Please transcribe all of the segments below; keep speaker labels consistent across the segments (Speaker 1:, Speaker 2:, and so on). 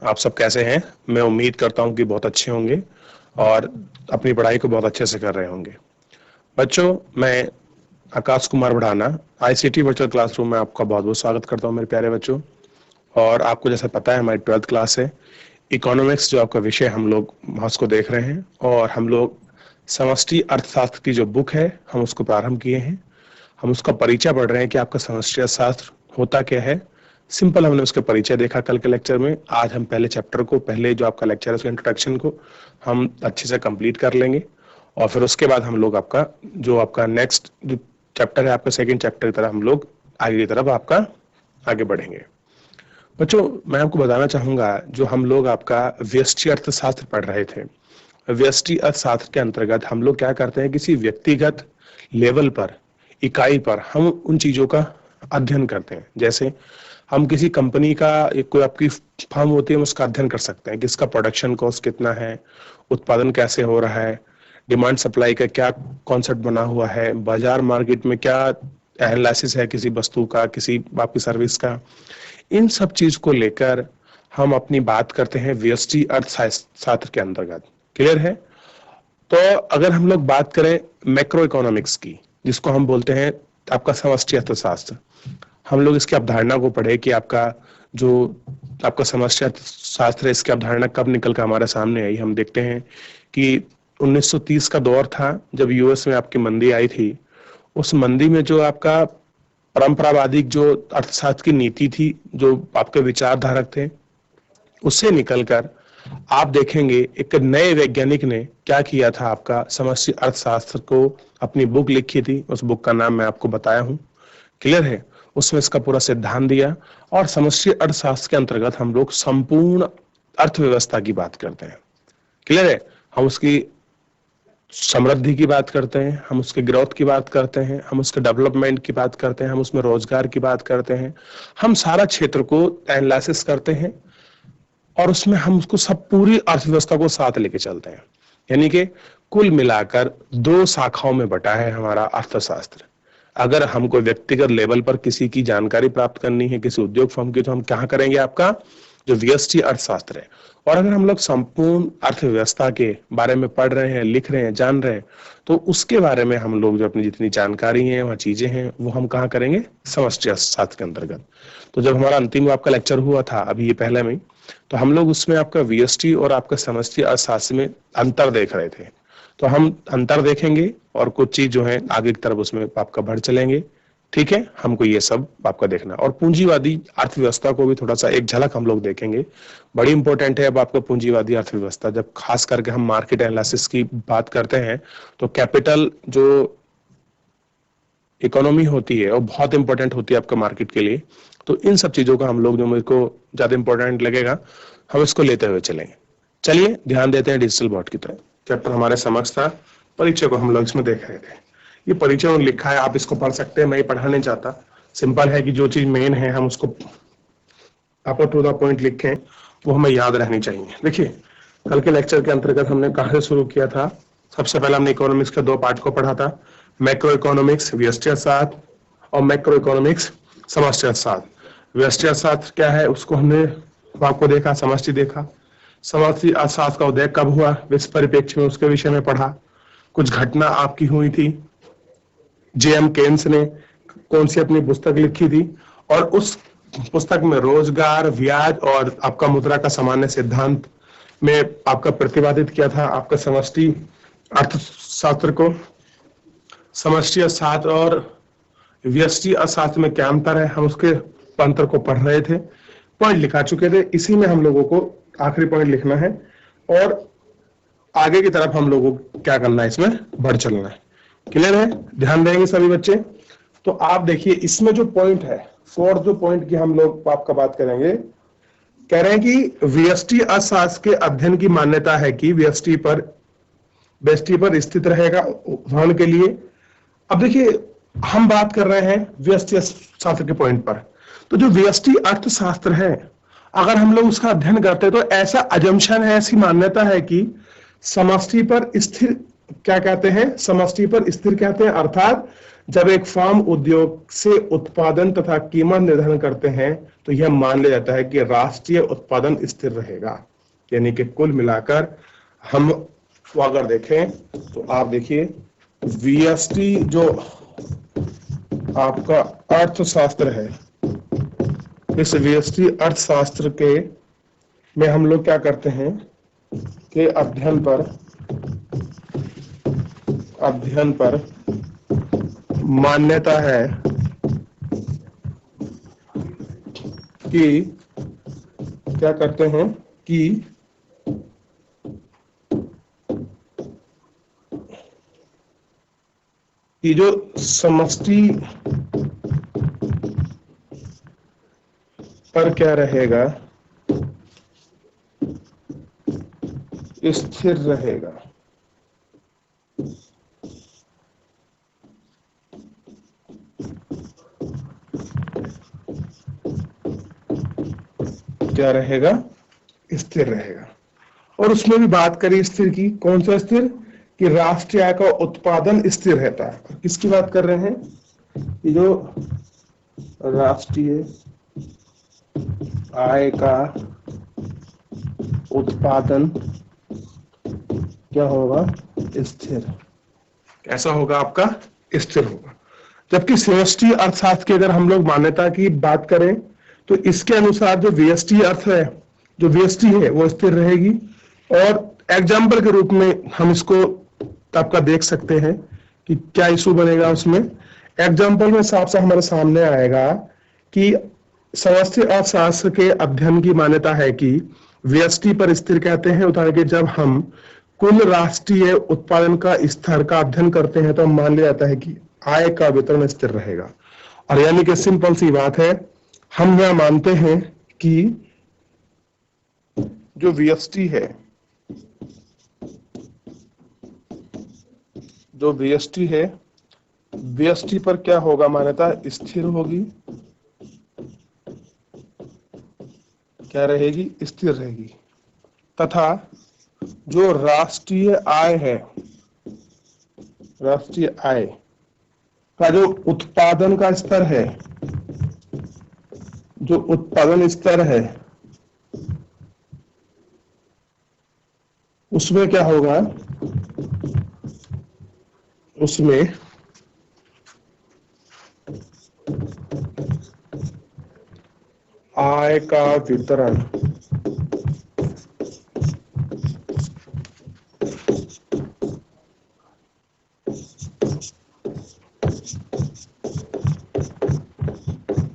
Speaker 1: आप सब कैसे हैं? मैं उम्मीद करता हूं कि बहुत अच्छे होंगे और अपनी पढ़ाई को बहुत अच्छे से कर रहे होंगे। बच्चों, मैं आकाश कुमार बढ़ाना आईसीटी वर्चुअल क्लासरूम में आपका बहुत बहुत स्वागत करता हूं मेरे प्यारे बच्चों। और आपको जैसा पता है, हमारी 12th क्लास है। इकोनॉमिक्स जो आपका विषय हम लोग उसको देख रहे हैं और हम लोग समष्टि अर्थशास्त्र की जो बुक है हम उसको प्रारंभ किए हैं। हम उसका परिचय पढ़ रहे हैं कि आपका समष्टि अर्थशास्त्र होता क्या है। सिंपल हमने उसका परिचय देखा कल के लेक्चर में। आज हम पहले चैप्टर को, पहले जो आपका लेक्चर है उसके इंट्रोडक्शन को हम अच्छे से कंप्लीट कर लेंगे और फिर उसके बाद हम लोग आपका जो आपका नेक्स्ट जो चैप्टर है, आपका सेकंड चैप्टर की तरफ हम लोग आगे की तरफ आपका आगे बढ़ेंगे। बच्चों, मैं आपको बताना चाहूंगा, जो हम लोग आपका व्यष्टि अर्थशास्त्र पढ़ रहे थे, व्यष्टि अर्थशास्त्र के अंतर्गत हम लोग क्या करते हैं, किसी व्यक्तिगत लेवल पर, इकाई पर हम उन चीजों का अध्ययन करते हैं। जैसे हम किसी कंपनी का, एक कोई आपकी फर्म होती है, हम उसका अध्ययन कर सकते हैं कि इसका प्रोडक्शन कॉस्ट कितना है, उत्पादन कैसे हो रहा है, डिमांड सप्लाई का क्या कॉन्सेप्ट बना हुआ है, बाजार मार्केट में क्या एनालिसिस है किसी वस्तु का, किसी आपकी सर्विस का। इन सब चीज को लेकर हम अपनी बात करते हैं व्यष्टि अर्थशास्त्र के अंतर्गत। क्लियर है? तो अगर हम लोग बात करें मैक्रो इकोनॉमिक्स की, जिसको हम बोलते हैं आपका समष्टि अर्थशास्त्र, हम लोग इसकी अवधारणा को पढ़े कि आपका जो आपका समष्टि अर्थशास्त्र है, इसकी अवधारणा कब निकल कर हमारे सामने आई। हम देखते हैं कि 1930 का दौर था जब यूएस में आपकी मंदी आई थी। उस मंदी में जो आपका परंपरावादी जो अर्थशास्त्र की नीति थी, जो आपके विचारधारक थे, उससे निकलकर आप देखेंगे एक नए वैज्ञानिक ने क्या किया था, आपका समष्टि अर्थशास्त्र को अपनी बुक लिखी थी। उस बुक का नाम मैं आपको बताया हूं। क्लियर है? उसमें इसका पूरा सिद्धांत दिया और समष्टि अर्थशास्त्र के अंतर्गत हम लोग संपूर्ण अर्थव्यवस्था की बात करते हैं। क्लियर है? हम उसकी समृद्धि की बात करते हैं, हम उसके ग्रोथ की बात करते हैं, हम उसके डेवलपमेंट की बात करते हैं, हम उसमें रोजगार की बात करते हैं। हम सारा क्षेत्र को एनालिसिस करते हैं और उसमें हम उसको सब पूरी अर्थव्यवस्था को साथ लेके चलते हैं। यानी कि कुल मिलाकर दो शाखाओं में बटा है हमारा अर्थशास्त्र। अगर हमको व्यक्तिगत लेवल पर किसी की जानकारी प्राप्त करनी है, किसी उद्योग फर्म की, तो हम क्या करेंगे, आपका जो व्यष्टि अर्थशास्त्र है। और अगर हम लोग संपूर्ण अर्थव्यवस्था के बारे में पढ़ रहे हैं, लिख रहे हैं, जान रहे हैं, तो उसके बारे में हम लोग जो अपनी जितनी जानकारी है, वह चीजें हैं, वो हम कहाँ करेंगे, समष्टि अर्थशास्त्र के अंतर्गत। तो जब हमारा अंतिम आपका लेक्चर हुआ था अभी ये पहले में, तो हम लोग उसमें आपका व्यष्टि और आपका समष्टि अर्थशास्त्र में अंतर देख रहे थे। तो हम अंतर देखेंगे और कुछ चीज जो है आगे की तरफ उसमें आपका बढ़ चलेंगे। ठीक है? हमको ये सब आपका देखना, और पूंजीवादी अर्थव्यवस्था को भी थोड़ा सा एक झलक हम लोग देखेंगे। बड़ी इंपॉर्टेंट है अब आपका पूंजीवादी अर्थव्यवस्था। जब खास करके हम मार्केट एनालिसिस की बात करते हैं, तो कैपिटल जो इकोनॉमी होती है वो बहुत इंपॉर्टेंट होती है आपका मार्केट के लिए। तो इन सब चीजों का हम लोग, जो मेरे को ज्यादा इंपॉर्टेंट लगेगा, हम इसको लेते हुए चलेंगे। चलिए ध्यान देते हैं डिजिटल बोर्ड की तरफ। चैप्टर हमारे समक्ष था, परिचय को हम लोग इसमें देख रहे थे। ये परिचय में लिखा है, आप इसको पढ़ सकते हैं, मैं ये पढ़ा नहीं चाहता। सिंपल है कि जो चीज मेन है हम उसको आप टू द पॉइंट लिखें, वो हमें याद रहनी चाहिए। देखिए, कल के लेक्चर के अंतर्गत हमने कहाँ से शुरू किया था। सबसे पहले हमने इकोनॉमिक्स के दो पार्ट को पढ़ा था, मैक्रो इकोनॉमिक्स व्यष्टि अर्थशास्त्र और मैक्रो इकोनॉमिक्स समष्टि अर्थशास्त्र। व्यष्टि अर्थशास्त्र क्या है उसको हमने आपको देखा, समष्टि देखा। समष्टि अर्थशास्त्र का उदय कब हुआ, विश्व परिप्रेक्ष्य में, उसके विषय में पढ़ा। कुछ घटना आपकी हुई थी, जेएम केन्स ने कौन सी अपनी पुस्तक लिखी थी, और उस पुस्तक में रोजगार, ब्याज और आपका मुद्रा का सामान्य सिद्धांत में आपका प्रतिपादित किया था आपका समष्टि अर्थशास्त्र को। समष्टि अर्थशास्त्र और व्यष्टि अर्थशास्त्र में क्या अंतर है, हम उसके अंतर को पढ़ रहे थे, पॉइंट लिखा चुके थे। इसी में हम लोगों को आखिरी पॉइंट लिखना है और आगे की तरफ हम लोगों को क्या करना है, इसमें बढ़ चलना है। क्लियर है? ध्यान देंगे सभी बच्चे। तो आप देखिए, इसमें जो पॉइंट है, फोर्थ जो पॉइंट की हम लोग आपका बात करेंगे, कह रहे हैं कि व्यष्टि अर्थशास्त्र के अध्ययन की मान्यता है कि व्यष्टि पर स्थित रहेगा। उदाहरण के लिए, अब देखिए हम बात कर रहे हैं व्यष्टि अर्थशास्त्र के पॉइंट पर। तो जो व्यष्टि अर्थशास्त्र है, अगर हम लोग उसका अध्ययन करते हैं, तो ऐसा अजम्पशन है, ऐसी मान्यता है कि समष्टि पर स्थिर, क्या कहते हैं, समष्टि पर स्थिर कहते हैं, अर्थात जब एक फर्म उद्योग से उत्पादन तथा कीमत निर्धारण करते हैं तो यह मान लिया जाता है कि राष्ट्रीय उत्पादन स्थिर रहेगा। यानी कि कुल मिलाकर हम अगर देखें तो आप देखिए वीएसटी जो आपका अर्थशास्त्र है, इस वीएसटी अर्थशास्त्र के में हम लोग क्या करते हैं कि अध्ययन पर मान्यता है कि क्या करते हैं कि जो समष्टि पर क्या रहेगा, स्थिर रहेगा। क्या रहेगा? स्थिर रहेगा। और उसमें भी बात करी स्थिर की, कौन सा स्थिर? कि राष्ट्रीय आय का उत्पादन स्थिर रहता है। किसकी बात कर रहे हैं? कि जो राष्ट्रीय आय का उत्पादन क्या होगा? स्थिर। कैसा होगा आपका? स्थिर होगा। जबकि समष्टि अर्थशास्त्र की अगर हम लोग मान्यता की बात करें तो इसके अनुसार जो वीएसटी अर्थ है, जो वीएसटी है वो स्थिर रहेगी। और एग्जाम्पल के रूप में हम इसको आपका देख सकते हैं कि क्या इशू बनेगा उसमें। एग्जाम्पल में साफ साफ हमारे सामने आएगा कि समष्टि अर्थशास्त्र के अध्ययन की मान्यता है कि वीएसटी पर स्थिर कहते हैं उदाहरण के जब हम कुल राष्ट्रीय उत्पादन का स्तर का अध्ययन करते हैं तो हम मान लिया जाता है कि आय का वितरण स्थिर रहेगा। और यानी कि सिंपल सी बात है, हम यह मानते हैं कि जो वीएसटी है, जो वीएसटी है, वीएसटी पर क्या होगा? मान्यता स्थिर होगी। क्या रहेगी? स्थिर रहेगी। तथा जो राष्ट्रीय आय है, राष्ट्रीय आय का जो उत्पादन का स्तर है, जो उत्पादन स्तर है, उसमें क्या होगा? उसमें आय का वितरण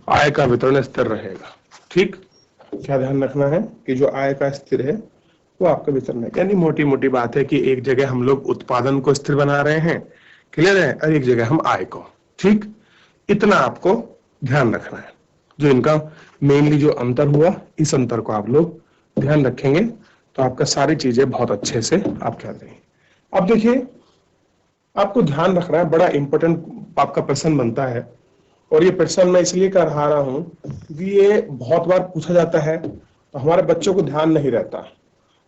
Speaker 1: आय का वितरण स्थिर रहेगा। ठीक, क्या ध्यान रखना है कि जो आय का स्थिर है वो आपका वितरण है। यानी मोटी मोटी बात है कि एक जगह हम लोग उत्पादन को स्थिर बना रहे हैं, क्लियर है, और एक जगह हम आय को। ठीक, इतना आपको ध्यान रखना है। जो इनका मेनली जो अंतर हुआ, इस अंतर को आप लोग ध्यान रखेंगे तो आपका सारी चीजें बहुत अच्छे से आप क्या देंगे। अब देखिए, आपको ध्यान रखना है, बड़ा इंपॉर्टेंट आपका प्रश्न बनता है। और ये प्रश्न मैं इसलिए कर रहा हूं कि ये बहुत बार पूछा जाता है तो हमारे बच्चों को ध्यान नहीं रहता,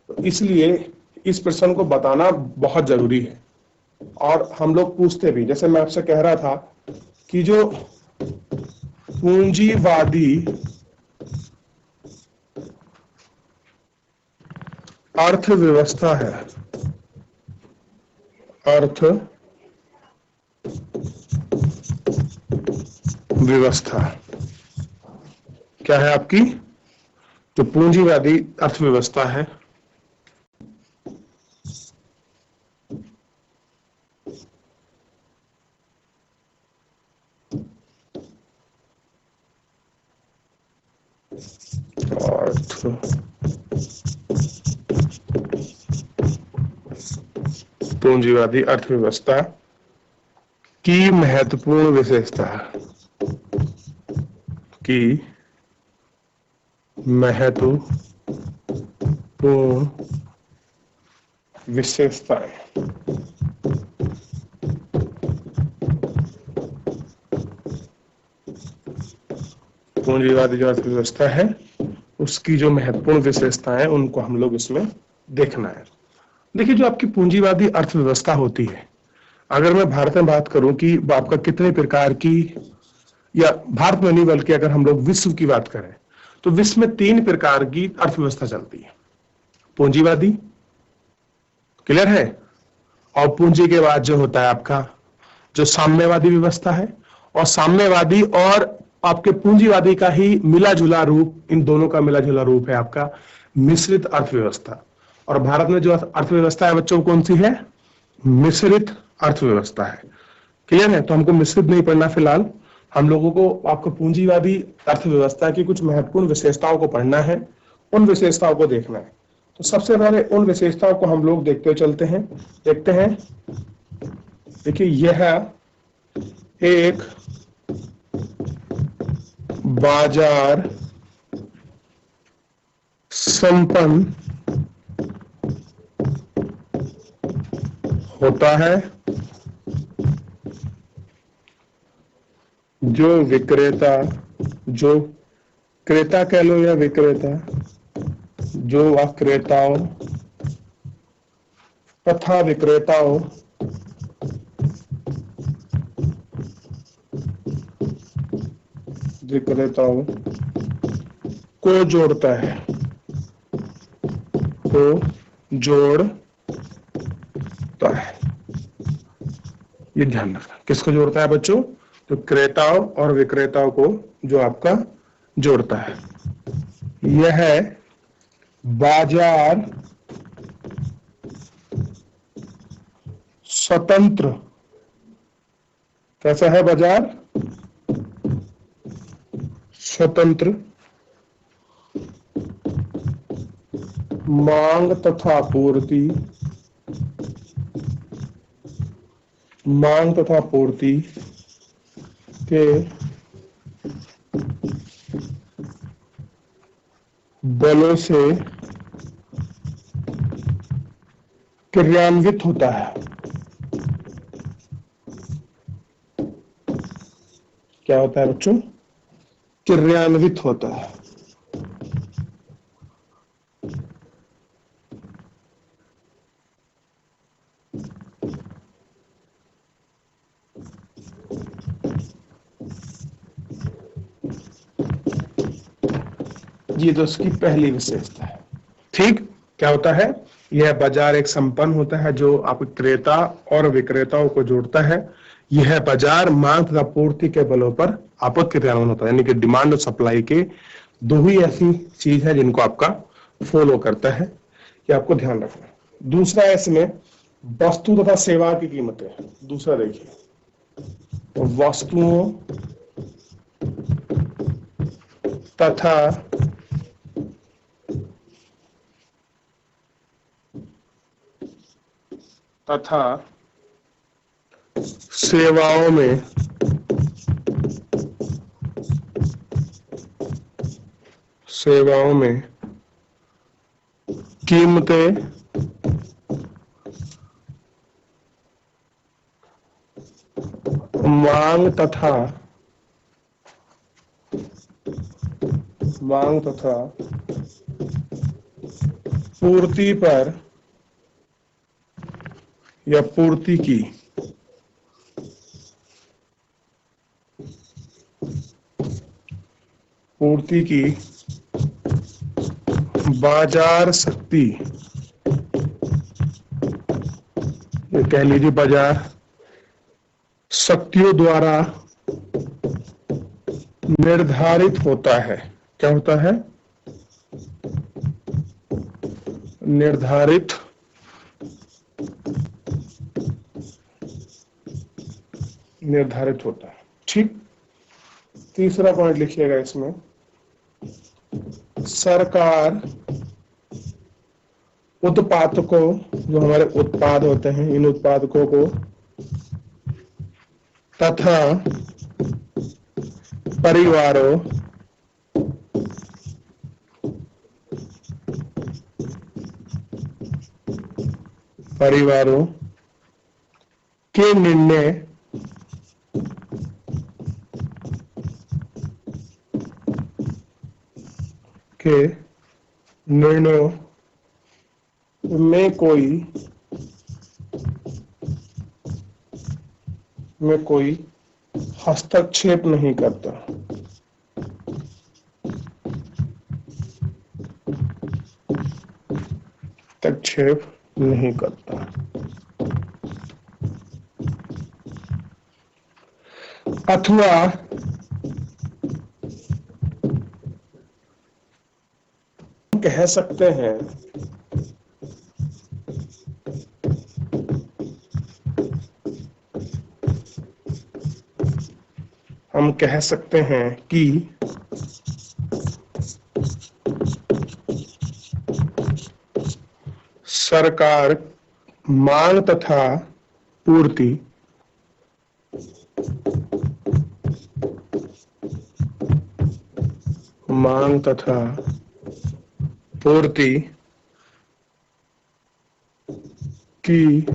Speaker 1: तो इसलिए इस प्रश्न को बताना बहुत जरूरी है। और हम लोग पूछते भी, जैसे मैं आपसे कह रहा था कि जो पूंजीवादी अर्थव्यवस्था है, अर्थव्यवस्था क्या है आपकी? जो पूंजीवादी अर्थव्यवस्था है, पूंजीवादी अर्थव्यवस्था की महत्वपूर्ण विशेषता की महत्वपूर्ण विशेषताएं। पूंजीवादी जो अर्थव्यवस्था है उसकी जो महत्वपूर्ण विशेषताएं हैं उनको हम लोग इसमें देखना है। देखिए, जो आपकी पूंजीवादी अर्थव्यवस्था होती है अगर मैं भारत में बात करूं कि आपका कितने प्रकार की, या भारत में नहीं बल्कि अगर हम लोग विश्व की बात करें तो विश्व में 3 प्रकार की अर्थव्यवस्था चलती है। पूंजीवादी, क्लियर है, और पूंजी के बाद जो होता है आपका जो साम्यवादी व्यवस्था है, और साम्यवादी और आपके पूंजीवादी का ही मिला जुला रूप, इन दोनों का मिला जुला रूप है आपका मिश्रित अर्थव्यवस्था। और भारत में जो अर्थव्यवस्था है बच्चों कौन सी है? मिश्रित अर्थव्यवस्था है। क्लियर है, तो हमको मिश्रित नहीं पढ़ना फिलहाल, हम लोगों को आपको पूंजीवादी अर्थव्यवस्था की कुछ महत्वपूर्ण विशेषताओं को पढ़ना है, उन विशेषताओं को देखना है। तो सबसे पहले उन विशेषताओं को हम लोग देखते चलते हैं, देखते हैं। देखिए यह एक बाजार संपन्न होता है जो विक्रेता, जो क्रेता कह लो या विक्रेता, जो विक्रेताओं तथा विक्रेताओं विक्रेताओं को जोड़ता है, को जोड़ता है। ये ध्यान रखना, किसको जोड़ता है बच्चों? तो क्रेताओं और विक्रेताओं को जो आपका जोड़ता है। यह बाजार स्वतंत्र, कैसा है बाजार? स्वतंत्र मांग तथा पूर्ति, मांग तथा पूर्ति के बलों से क्रियान्वित होता है। क्या होता है बच्चों? क्रियान्वित होता है। ये तो उसकी पहली विशेषता है। ठीक, क्या होता है? यह बाजार एक संपन्न होता है जो आप क्रेता और विक्रेताओं को जोड़ता है। यह बाजार मांग तथा पूर्ति के बलों पर आपका क्रियान्वयन होता है, यानी कि डिमांड और सप्लाई के दो ही ऐसी चीज है जिनको आपका फॉलो करता है, कि आपको ध्यान रखना। दूसरा है इसमें वस्तु तथा सेवा की कीमतें। दूसरा देखिए, वस्तुओं तथा सेवाओं में कीमतें मांग तथा पूर्ति पर या पूर्ति की बाजार शक्ति, ये कह लीजिए बाजार शक्तियों द्वारा निर्धारित होता है। क्या होता है? निर्धारित होता है। ठीक, तीसरा पॉइंट लिखिएगा इसमें, सरकार उत्पादकों, जो हमारे उत्पाद होते हैं, इन उत्पादकों को तथा परिवारों के निर्णयों में कोई में कोई हस्तक्षेप नहीं करता। हस्तक्षेप नहीं करता। अथवा कह सकते हैं हम कह सकते हैं कि सरकार मांग तथा पूर्ति मांग तथा पूर्ति की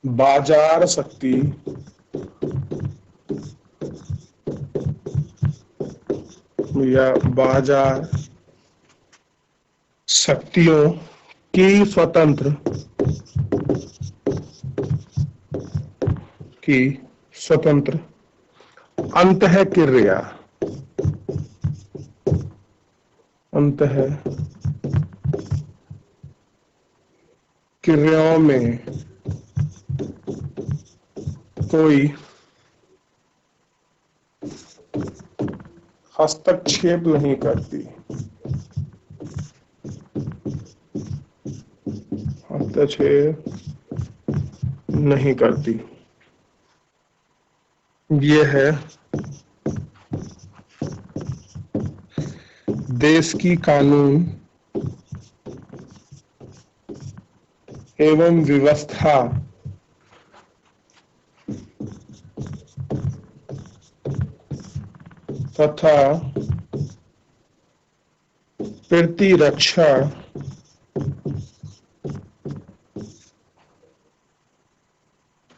Speaker 1: बाजार शक्ति या बाजार शक्तियों की स्वतंत्र अंतःक्रिया क्रियाओं में कोई हस्तक्षेप नहीं करती। हस्तक्षेप नहीं करती। ये है देश की कानून एवं व्यवस्था तथा प्रतिरक्षा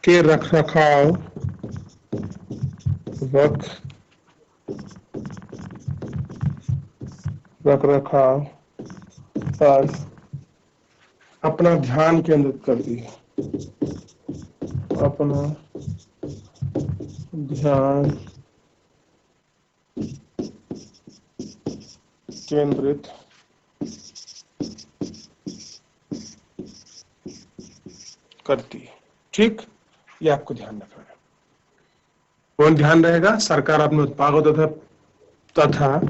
Speaker 1: के रखरखाव पर अपना ध्यान केंद्रित करती है। अपना ध्यान केंद्रित करती है। ठीक, ये आपको ध्यान रखना है। कौन ध्यान रहेगा? सरकार अपने उत्पादों तथा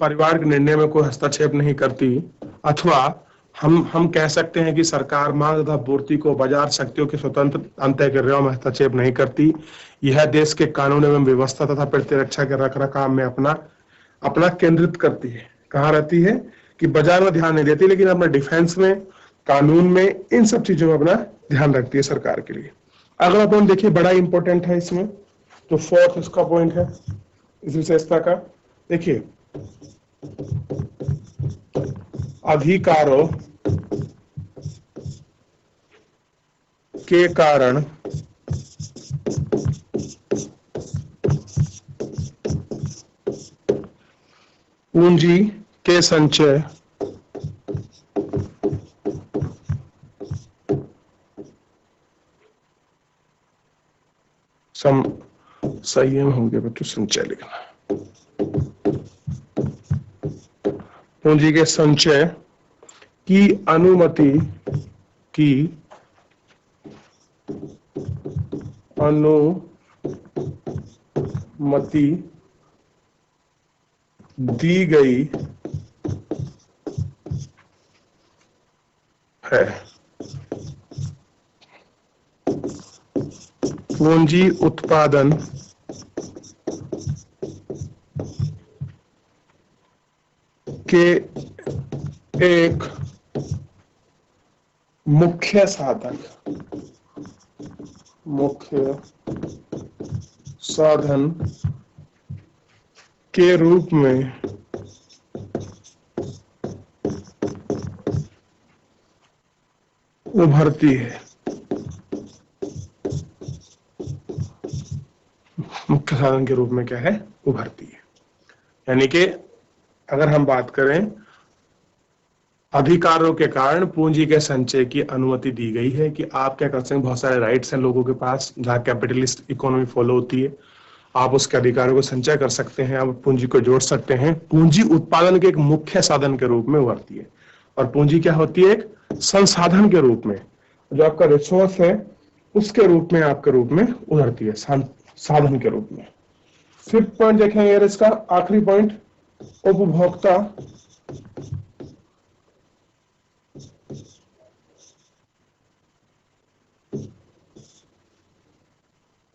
Speaker 1: परिवार के निर्णय में कोई हस्तक्षेप नहीं करती। अथवा हम कह सकते हैं कि सरकार मांग तथा पूर्ति को बाजार शक्तियों के स्वतंत्र अंतःक्रियाओं में हस्तक्षेप नहीं करती। यह देश के कानून एवं व्यवस्था तथा प्रतिरक्षा के रखरखाव में अपना केंद्रित करती है। कहाँ रहती है? कि बाजार में ध्यान नहीं देती, लेकिन अपने डिफेंस में, कानून में, इन सब चीजों में अपना ध्यान रखती है सरकार के लिए। अगला पॉइंट देखिए, बड़ा इंपॉर्टेंट है इसमें, जो फोर्थ इसका पॉइंट है इस विशेषता का। देखिए, अधिकारों के कारण पूंजी के संचय संयम होंगे बच्चों, संचय लिखना। पूंजी के संचय की अनुमति दी गई है। पूंजी उत्पादन के एक मुख्य साधन के रूप में उभरती है। मुख्य साधन के रूप में क्या है? उभरती है। यानी कि अगर हम बात करें अधिकारों के कारण पूंजी के संचय की अनुमति दी गई है कि आप क्या कर सकते हैं, बहुत सारे राइट्स हैं लोगों के पास जहाँ कैपिटलिस्ट इकोनॉमी फॉलो होती है, आप उसके अधिकारों को संचय कर सकते हैं, आप पूंजी को जोड़ सकते हैं। पूंजी उत्पादन के एक मुख्य साधन के रूप में उभरती है, और पूंजी क्या होती है, एक संसाधन के रूप में, जो आपका रिसोर्स है उसके रूप में आपके रूप में उभरती है, साधन के रूप में। फिफ्थ पॉइंट देखेंगे यार, इसका आखिरी पॉइंट, उपभोक्ता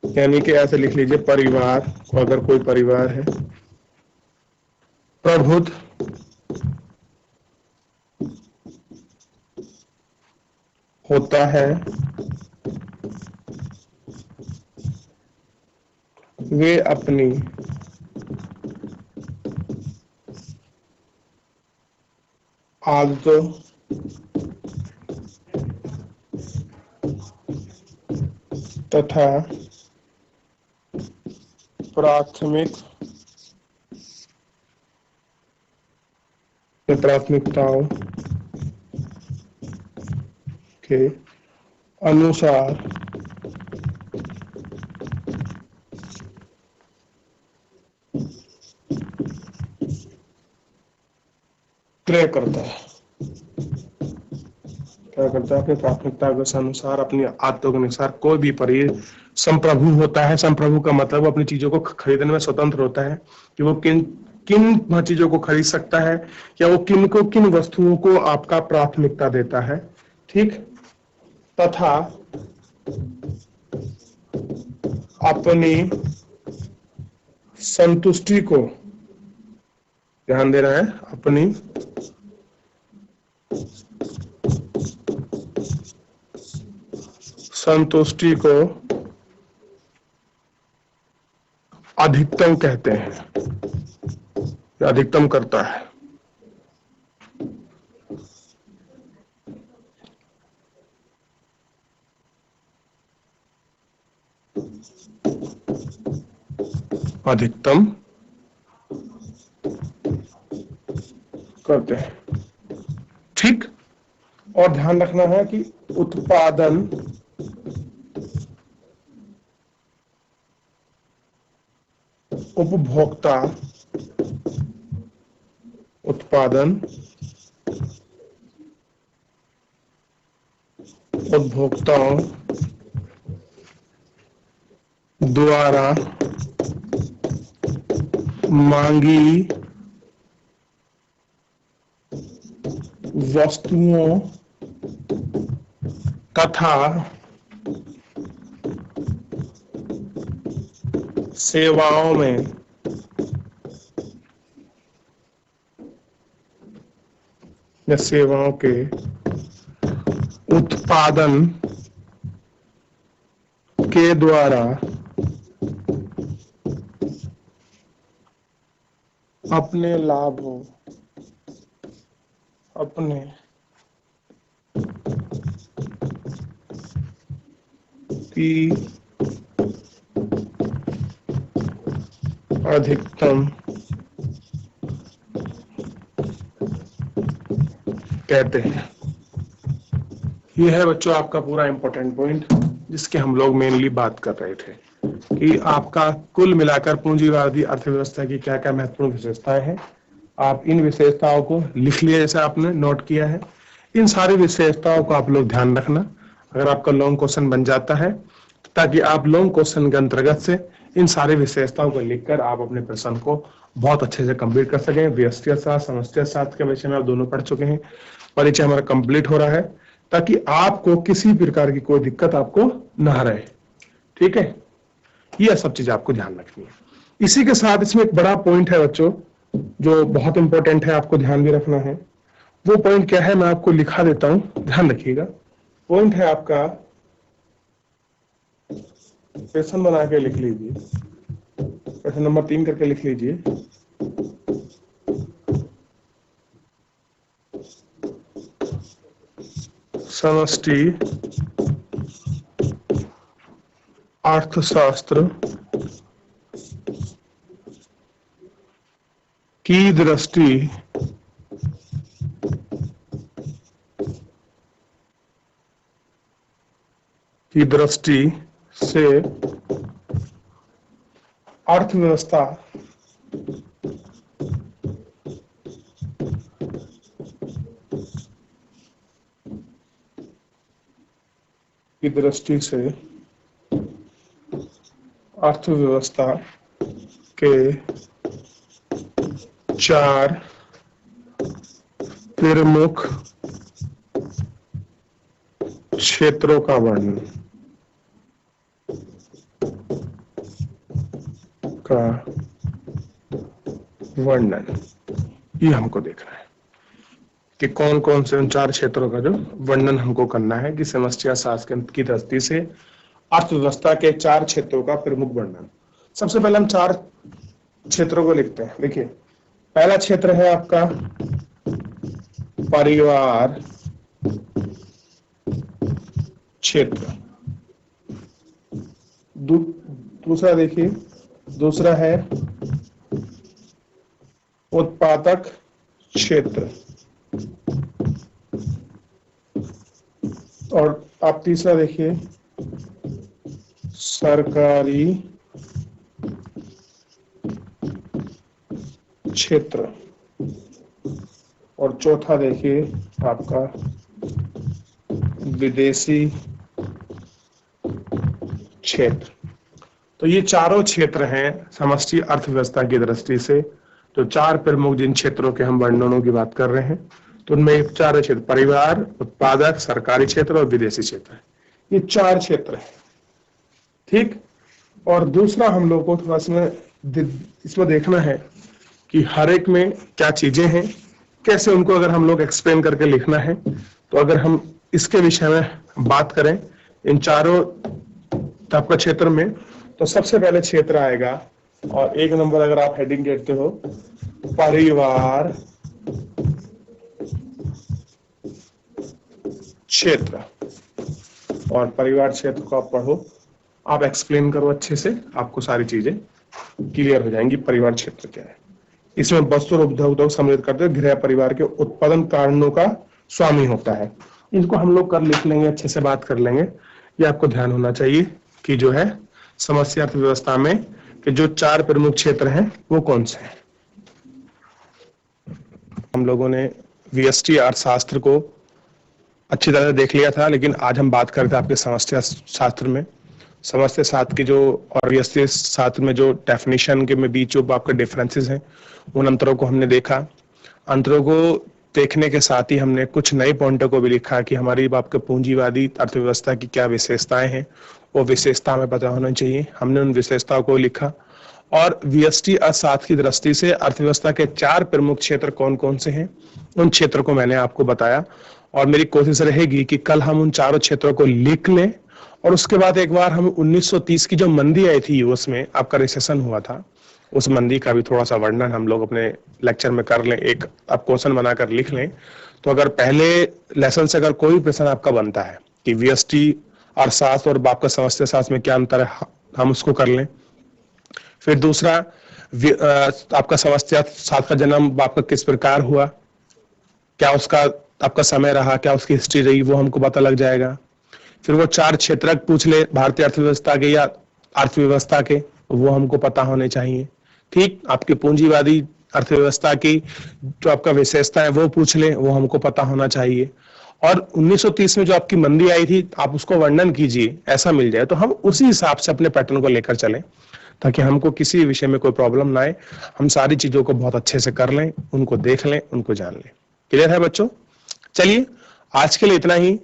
Speaker 1: यानी कि ऐसे लिख लीजिए, परिवार, अगर कोई परिवार है, प्रबुद्ध होता है, वे अपनी आदतों तथा प्राथमिकताओं के अनुसार क्रय करता है। क्या करता है, अपनी प्राथमिकता के अनुसार, अपनी आदतों के अनुसार कोई भी संप्रभु होता है। संप्रभु का मतलब अपनी चीजों को खरीदने में स्वतंत्र होता है कि वो किन किन चीजों को खरीद सकता है, या वो किन वस्तुओं को आपका प्राथमिकता देता है, ठीक। तथा अपनी संतुष्टि को, ध्यान देना है, अपनी संतुष्टि को अधिकतम कहते हैं, अधिकतम करता है। अधिकतम करते हैं, ठीक। और ध्यान रखना है कि उत्पादन उपभोक्ता उत्पादन उपभोक्ताओं द्वारा मांगी वस्तुओं तथा सेवाओं में या सेवाओं के उत्पादन के द्वारा अपने लाभों, अपने की अधिकतम कहते हैं। ये है बच्चों आपका पूरा इंपॉर्टेंट पॉइंट, जिसके हम लोग मेनली बात कर रहे थे कि आपका कुल मिलाकर पूंजीवादी अर्थव्यवस्था की क्या क्या महत्वपूर्ण विशेषताएं हैं। आप इन विशेषताओं को लिख लिया, जैसे आपने नोट किया है। इन सारी विशेषताओं को आप लोग ध्यान रखना, अगर आपका लॉन्ग क्वेश्चन बन जाता है, ताकि आप लॉन्ग क्वेश्चन के अंतर्गत से इन सारी विशेषताओं को लिखकर आप अपने प्रश्न को बहुत अच्छे से कंप्लीट कर सकें। व्यष्टि शास्त्र, समष्टि शास्त्र के विषय में आप दोनों पढ़ चुके हैं, परिचय हमारा कंप्लीट हो रहा है, ताकि आपको किसी प्रकार की कोई दिक्कत आपको ना रहे, ठीक है। ये सब चीज आपको ध्यान रखनी है। इसी के साथ इसमें एक बड़ा पॉइंट है बच्चों, जो बहुत इंपॉर्टेंट है, आपको ध्यान भी रखना है। वो पॉइंट क्या है, मैं आपको लिखा देता हूं, ध्यान रखिएगा। पॉइंट है आपका, क्वेश्चन बना के लिख लीजिए, क्वेश्चन नंबर 3 करके लिख लीजिए। समष्टि अर्थशास्त्र की दृष्टि की दृष्टि से अर्थव्यवस्था की दृष्टि से अर्थव्यवस्था के चार प्रमुख क्षेत्रों का वर्णन ये हमको देखना है कि कौन कौन से उन चार क्षेत्रों का जो वर्णन हमको करना है कि समस्या शास्त्र की दृष्टि से अर्थव्यवस्था के चार क्षेत्रों का प्रमुख वर्णन। सबसे पहले हम चार क्षेत्रों को लिखते हैं। देखिए, पहला क्षेत्र है आपका परिवार क्षेत्र। दूसरा देखिए, दूसरा है उत्पादक क्षेत्र, और आप तीसरा देखिए सरकारी क्षेत्र, और चौथा देखिए आपका विदेशी क्षेत्र। तो ये चारों क्षेत्र हैं समष्टि अर्थव्यवस्था की दृष्टि से, तो चार प्रमुख जिन क्षेत्रों के हम वर्णनों की बात कर रहे हैं, तो उनमें चार क्षेत्र परिवार, उत्पादक, सरकारी क्षेत्र और विदेशी क्षेत्र है। ये चार क्षेत्र है, ठीक। और दूसरा हम लोग को थोड़ा इसमें देखना है कि हर एक में क्या चीजें हैं, कैसे उनको अगर हम लोग एक्सप्लेन करके लिखना है। तो अगर हम इसके विषय में बात करें इन चारों आपका क्षेत्र में, तो सबसे पहले क्षेत्र आएगा, और एक नंबर अगर आप हेडिंग देखते हो परिवार क्षेत्र, और परिवार क्षेत्र को आप पढ़ो, आप एक्सप्लेन करो अच्छे से, आपको सारी चीजें क्लियर हो जाएंगी। परिवार क्षेत्र क्या है, इसमें वस्तु और उद्योग सम्मिलित करते हुए गृह परिवार के उत्पादन कारणों का स्वामी होता है। इनको हम लोग कर लिख लेंगे, अच्छे से बात कर लेंगे। ये आपको ध्यान होना चाहिए कि जो है समस्या अर्थव्यवस्था में कि जो चार प्रमुख क्षेत्र हैं वो कौन से हैं। हम लोगों ने वीएसटी अर्थशास्त्र को अच्छी तरह से देख लिया था, लेकिन आज हम बात करते हैं आपके समस्या शास्त्र में। समस्या शास्त्र की जो और वीएसटी शास्त्र में जो डेफिनेशन के में बीच जो आपके डिफरेंसेस हैं, उन अंतरों को हमने देखा। अंतरों को देखने के साथ ही हमने कुछ नए पॉइंटों को भी लिखा कि हमारी आपके पूंजीवादी अर्थव्यवस्था की क्या विशेषताएं हैं, वो विशेषता हमें पता होना चाहिए। हमने उन विशेषताओं को लिखा, और वीएसटी अर्थशास्त्र की दृष्टि से अर्थव्यवस्था के चार प्रमुख क्षेत्र कौन कौन से हैं, उन क्षेत्रों को मैंने आपको बताया। और मेरी कोशिश रहेगी कि कल हम उन चारों क्षेत्रों को लिख लें, और उसके बाद एक बार हम 1930 की जो मंदी आई थी, उसमें आपका रिसेशन हुआ था, उस मंदी का भी थोड़ा सा वर्णन हम लोग अपने लेक्चर में कर लें, एक आप क्वेश्चन बनाकर लिख लें। तो अगर पहले लेसन से अगर कोई प्रश्न आपका बनता है कि वीएसटी अर्थशास्त्र और आपका समस्या शास्त्र में क्या अंतर है, हम उसको कर लें। फिर दूसरा, आपका समस्या शास्त्र का जन्म आपका किस प्रकार हुआ, क्या उसका आपका समय रहा, क्या उसकी हिस्ट्री रही, वो हमको पता लग जाएगा। फिर वो चार क्षेत्र पूछ ले भारतीय अर्थव्यवस्था के या अर्थव्यवस्था के, वो हमको पता होने चाहिए, ठीक। आपकी पूंजीवादी अर्थव्यवस्था की जो आपका विशेषता है वो पूछ ले, वो हमको पता होना चाहिए। और 1930 में जो आपकी मंदी आई थी, आप उसको वर्णन कीजिए, ऐसा मिल जाए तो हम उसी हिसाब से अपने पैटर्न को लेकर चलें, ताकि हमको किसी विषय में कोई प्रॉब्लम ना आए। हम सारी चीजों को बहुत अच्छे से कर लें, उनको देख लें, उनको जान लें। क्लियर है बच्चों? चलिए, आज के लिए इतना ही।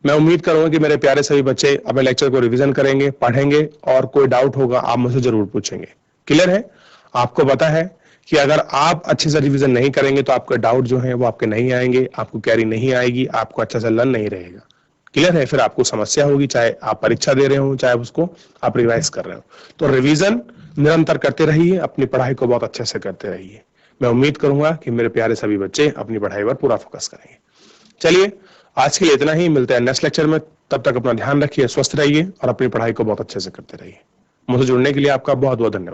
Speaker 1: मैं उम्मीद करूंगा कि मेरे प्यारे सभी बच्चे अपने लेक्चर को रिवीजन करेंगे, पढ़ेंगे, और कोई डाउट होगा आप मुझसे जरूर पूछेंगे। क्लियर है? आपको पता है कि अगर आप अच्छे से रिवीजन नहीं करेंगे तो आपके डाउट जो है वो आपके नहीं आएंगे, आपको कैरी नहीं आएगी, आपको अच्छा से लर्न नहीं रहेगा। क्लियर है? फिर आपको समस्या होगी, चाहे आप परीक्षा दे रहे हो, चाहे उसको आप रिवाइज कर रहे हो। तो रिवीजन निरंतर करते रहिए, अपनी पढ़ाई को बहुत अच्छे से करते रहिए। मैं उम्मीद करूंगा कि मेरे प्यारे सभी बच्चे अपनी पढ़ाई पर पूरा फोकस करेंगे। चलिए, आज के लिए इतना ही। मिलते हैं नेक्स्ट लेक्चर में। तब तक अपना ध्यान रखिए, स्वस्थ रहिए और अपनी पढ़ाई को बहुत अच्छे से करते रहिए। मुझसे जुड़ने के लिए आपका बहुत बहुत धन्यवाद।